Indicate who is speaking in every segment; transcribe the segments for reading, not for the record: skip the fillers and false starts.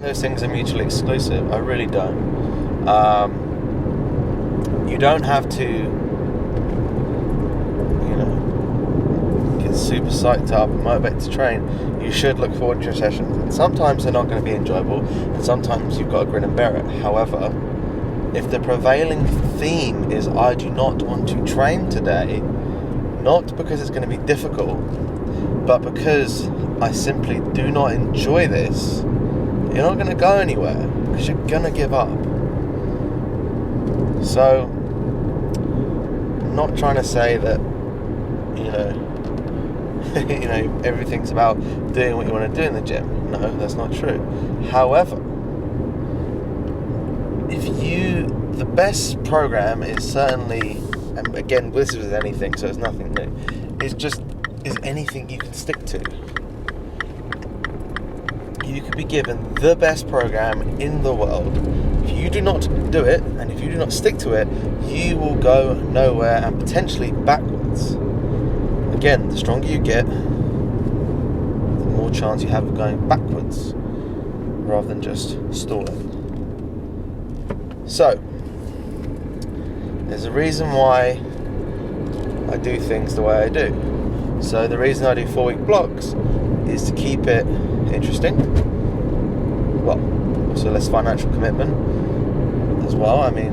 Speaker 1: Those things are mutually exclusive. I really don't. You don't have to, get super psyched up and motivated to train. You should look forward to your sessions. And sometimes they're not going to be enjoyable, and sometimes you've got to grin and bear it. However, if the prevailing theme is I do not want to train today, not because it's going to be difficult, but because I simply do not enjoy this, you're not going to go anywhere because you're going to give up. So, I'm not trying to say that, everything's about doing what you want to do in the gym. No, that's not true. However, the best program is certainly, and again, this is with anything, so it's nothing new, is anything you can stick to. You could be given the best program in the world. If you do not do it, and if you do not stick to it, you will go nowhere and potentially backwards. Again, the stronger you get, the more chance you have of going backwards rather than just stalling. So, there's a reason why I do things the way I do. So the reason I do 4-week blocks is to keep it interesting. Well, also less financial commitment as well. I mean,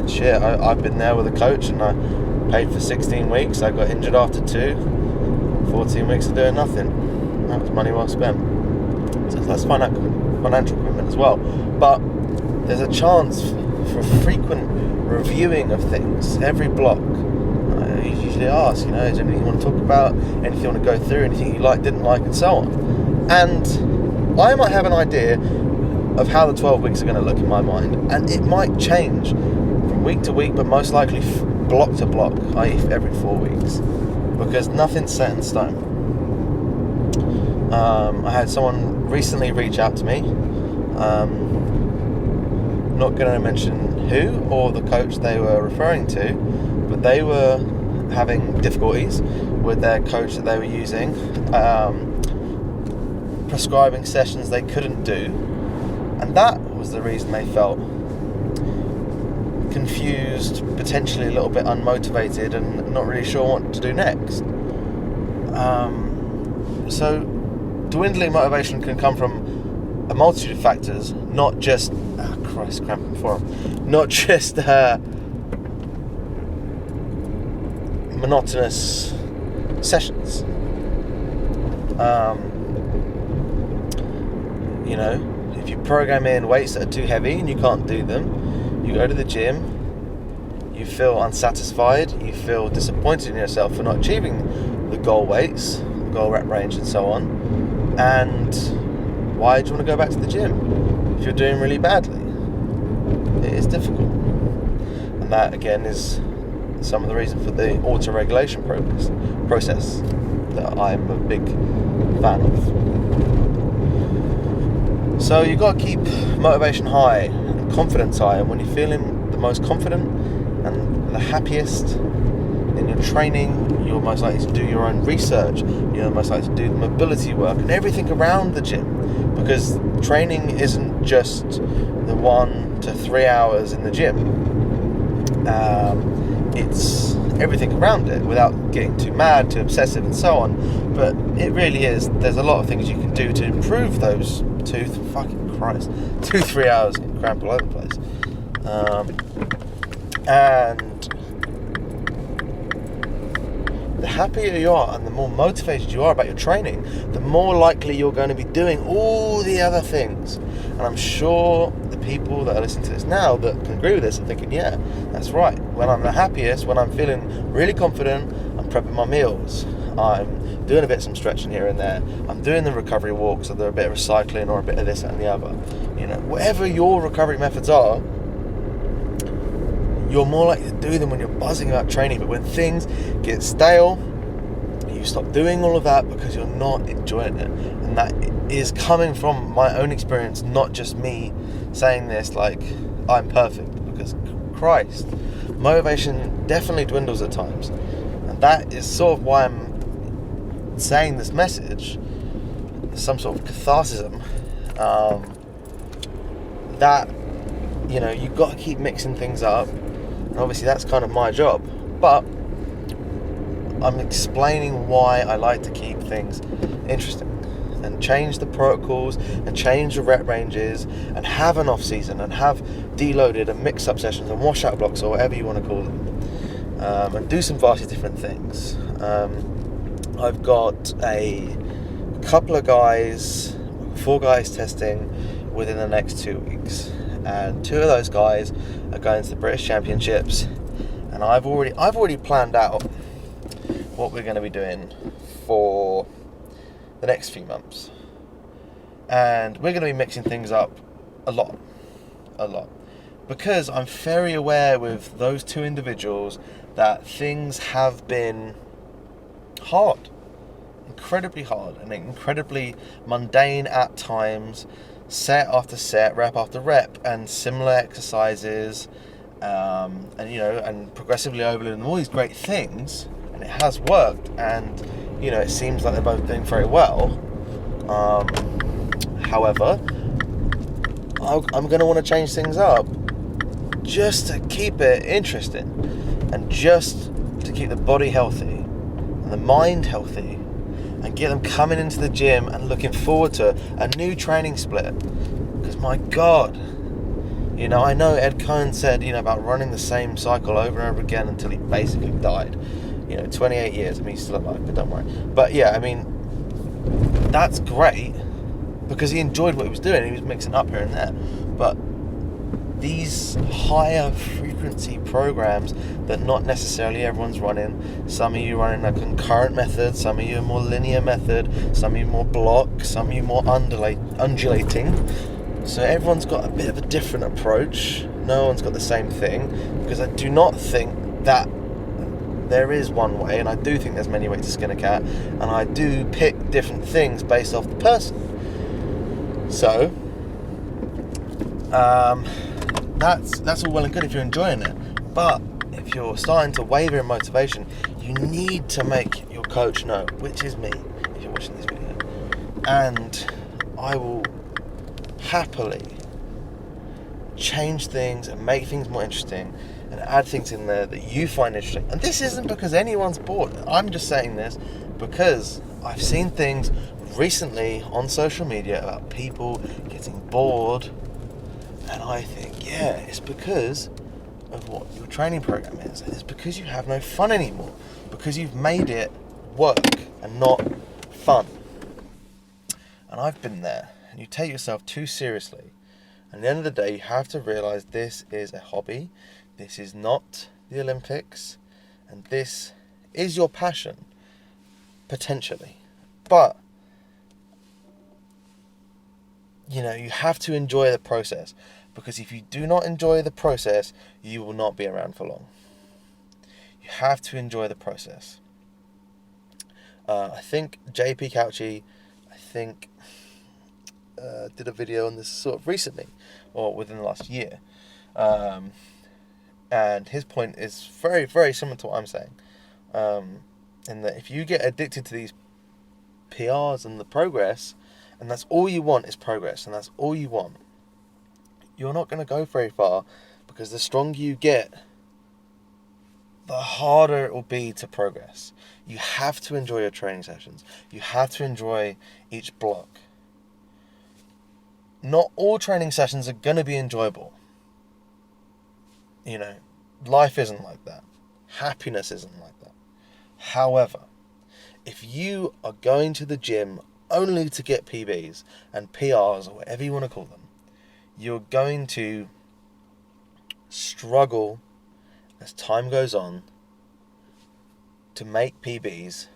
Speaker 1: I've been there with a coach and I paid for 16 weeks. I got injured after 14 weeks of doing nothing. That was money well spent. So it's less financial commitment as well. But there's a chance for frequent reviewing of things. Every block, I usually ask, is there anything you want to talk about, anything you want to go through, anything you like, didn't like, and so on. And I might have an idea of how the 12 weeks are going to look in my mind, and it might change from week to week, but most likely block to block, i.e. every 4 weeks, because nothing's set in stone. I had someone recently reach out to me, not going to mention who or the coach they were referring to, but they were having difficulties with their coach that they were using, prescribing sessions they couldn't do, and that was the reason they felt confused, potentially a little bit unmotivated, and not really sure what to do next. So dwindling motivation can come from a multitude of factors, not just cramping forearm, not just monotonous sessions. If you program in weights that are too heavy and you can't do them, you go to the gym, you feel unsatisfied, you feel disappointed in yourself for not achieving the goal weights, the goal rep range, and so on. And why do you want to go back to the gym if you're doing really badly? It is difficult. And that, again, is some of the reason for the auto-regulation process that I'm a big fan of. So you've got to keep motivation high and confidence high, and when you're feeling the most confident and the happiest in your training, you're most likely to do your own research, you're most likely to do the mobility work and everything around the gym, because training isn't just the 1 to 3 hours in the gym. It's everything around it, without getting too mad, too obsessive, and so on. But it really is, there's a lot of things you can do to improve those 2-3 hours and cramp all over the place. And the happier you are and the more motivated you are about your training, the more likely you're going to be doing all the other things. And I'm sure the people that are listening to this now that can agree with this are thinking, yeah, that's right. When I'm the happiest, when I'm feeling really confident, I'm prepping my meals, I'm doing some stretching here and there, I'm doing the recovery walks, or a bit of recycling, or a bit of this and the other. Whatever your recovery methods are, you're more likely to do them when you're buzzing about training. But when things get stale, you stop doing all of that because you're not enjoying it. And that is coming from my own experience, not just me saying this like I'm perfect, because Christ, motivation definitely dwindles at times. And that is sort of why I'm saying this message, some sort of catharsis, that, you've got to keep mixing things up. And obviously that's kind of my job. But I'm explaining why I like to keep things interesting and change the protocols and change the rep ranges and have an off season and have deloaded and mix up sessions and washout blocks or whatever you want to call them, and do some vastly different things. I've got a couple of guys, 4 guys testing within the next 2 weeks, and 2 of those guys are going to the British Championships, and I've already planned out what we're going to be doing for the next few months, and we're going to be mixing things up a lot, because I'm very aware with those 2 individuals that things have been hard, incredibly hard and incredibly mundane at times, set after set, rep after rep, and similar exercises, and progressively overloading all these great things, and it has worked, and it seems like they're both doing very well. However, I'm going to want to change things up just to keep it interesting, and just to keep the body healthy and the mind healthy, and get them coming into the gym and looking forward to a new training split. Because my God, I know Ed Cohen said, about running the same cycle over and over again until he basically died. 28 years, he's still alive, but don't worry. But yeah, that's great, because he enjoyed what he was doing. He was mixing up here and there. But these higher frequency programs that not necessarily everyone's running, some of you running a concurrent method, some of you a more linear method, some of you more block, some of you more undulating. So everyone's got a bit of a different approach. No one's got the same thing, because I do not think that there is one way, and I do think there's many ways to skin a cat, and I do pick different things based off the person. So that's all well and good if you're enjoying it, but if you're starting to waver in motivation, you need to make your coach know, which is me if you're watching this video, and I will happily change things and make things more interesting and add things in there that you find interesting. And this isn't because anyone's bored. I'm just saying this because I've seen things recently on social media about people getting bored, and I think, yeah, it's because of what your training program is. It's because you have no fun anymore, because you've made it work and not fun. And I've been there, and you take yourself too seriously. And at the end of the day, you have to realise this is a hobby. This is not the Olympics, and this is your passion, potentially. But, you have to enjoy the process, because if you do not enjoy the process, you will not be around for long. You have to enjoy the process. I think JP Couchy, did a video on this sort of recently, or within the last year. And his point is very, very similar to what I'm saying. In that if you get addicted to these PRs and the progress, and that's all you want is progress, and that's all you want, you're not going to go very far, because the stronger you get, the harder it will be to progress. You have to enjoy your training sessions. You have to enjoy each block. Not all training sessions are going to be enjoyable. Life isn't like that. Happiness isn't like that. However, if you are going to the gym only to get PBs and PRs, or whatever you want to call them, you're going to struggle as time goes on to make PBs,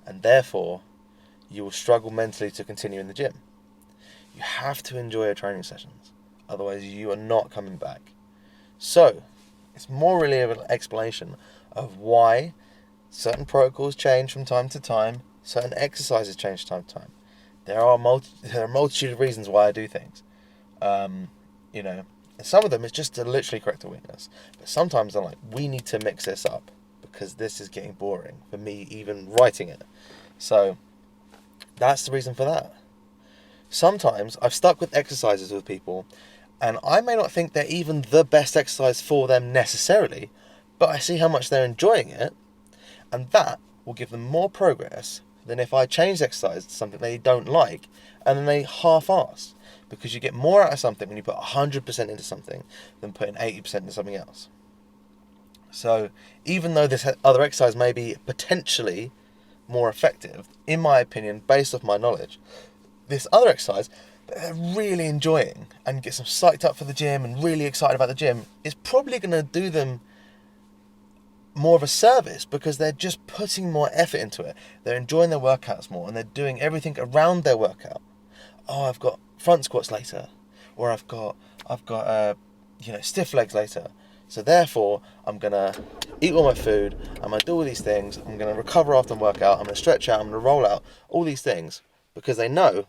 Speaker 1: and therefore you will struggle mentally to continue in the gym. You have to enjoy your training sessions, otherwise you are not coming back. So, it's more really of an explanation of why certain protocols change from time to time, certain exercises change from time to time. There are a multitude of reasons why I do things. And some of them is just to literally correct a weakness. But sometimes I'm like, we need to mix this up, because this is getting boring for me even writing it. So that's the reason for that. Sometimes I've stuck with exercises with people, And I may not think they're even the best exercise for them necessarily, but I see how much they're enjoying it, and that will give them more progress than if I change exercise to something they don't like and then they half-ass. Because you get more out of something when you put 100% into something than putting 80% into something else. So even though this other exercise may be potentially more effective, in my opinion, based off my knowledge, this other exercise that they're really enjoying and gets them psyched up for the gym and really excited about the gym is probably going to do them more of a service because they're just putting more effort into it. They're enjoying their workouts more and they're doing everything around their workout. Oh, I've got front squats later, or I've got stiff legs later. So therefore, I'm gonna eat all my food. I'm gonna do all these things. I'm gonna recover after the workout. I'm gonna stretch out. I'm gonna roll out. All these things because they know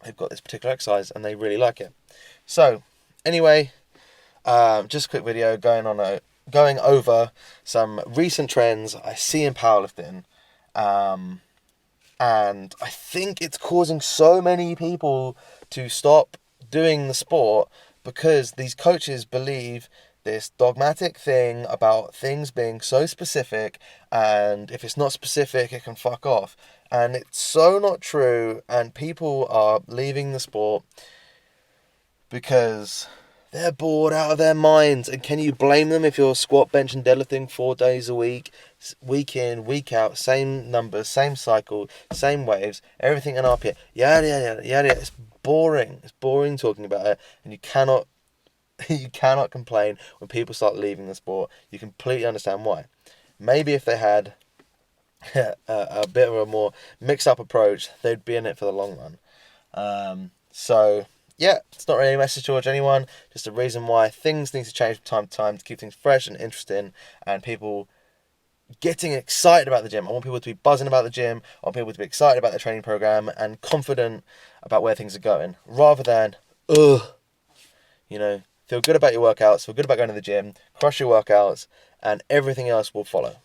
Speaker 1: they've got this particular exercise and they really like it. So anyway, just a quick video going over some recent trends I see in powerlifting. And I think it's causing so many people to stop doing the sport because these coaches believe this dogmatic thing about things being so specific, and if it's not specific, it can fuck off. And it's so not true, and people are leaving the sport because they're bored out of their minds. And can you blame them if you're squat, bench and deadlifting 4 days a week, week in, week out, same numbers, same cycle, same waves, everything in RPM, yada yada yada yada. It's boring. It's boring talking about it, and you cannot complain when people start leaving the sport. You completely understand why. Maybe if they had a bit of a more mixed up approach, they'd be in it for the long run. So yeah, it's not really a message towards anyone, just a reason why things need to change from time to time to keep things fresh and interesting and people getting excited about the gym. I want people to be buzzing about the gym. I want people to be excited about their training program and confident about where things are going, rather than, feel good about your workouts, feel good about going to the gym, crush your workouts, and everything else will follow.